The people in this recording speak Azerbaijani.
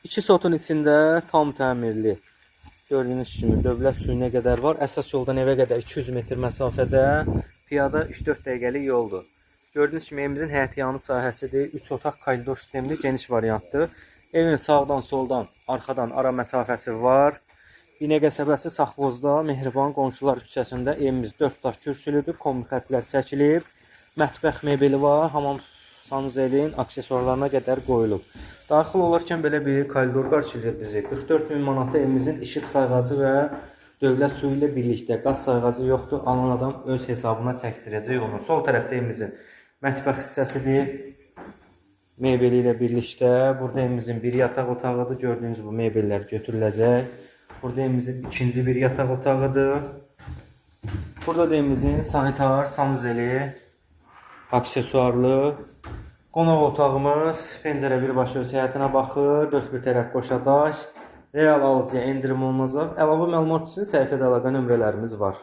İki sotun içində tam təmirli. Gördüyünüz kimi dövlət suyuna qədər var. Əsas yoldan evə qədər 200 metr məsafədə, piyada 3-4 dəqiqəlik yoldur. Gördüyünüz kimi evimizin həyətyanı sahəsidir. 3 otaq koridor sistemli geniş variantdır. Evin sağdan, soldan, arxadan ara məsafəsi var. İnəqəsəbəsi Safxozda Mehriban Qonşular küçəsində evimiz 4 daş kürsülüdür. Kommunikatlər çəkilib. Mətbəx mebeli var. Hamam sanuzelin aksesuarlarına qədər qoyulub. Daxil olarkən belə bir koridor qarşılayır bizi. 44 min manata evimizin işıq sayğacı və dövlət suyu ilə birlikdə qaz sayğacı yoxdur. Alan adam öz hesabına çəkdirəcək onu. Sol tərəfdə evimizin mətbəx hissəsidir. Mebeli ilə birlikdə. Burada evimizin bir yataq otağıdır. Gördüyünüz bu mebellər götürüləcək. Burada evimizin ikinci bir yataq otağıdır. Burada da evimizin sanitar, sanuzeli, aksesuarlı qonaq otağımız. Pəncərə birbaşa öz həyətinə baxır. 4 bir tərəf qoşadaş. Real alıcıya endirim olunacaq. Əlavə məlumat üçün səhifədə əlaqə nömrələrimiz var.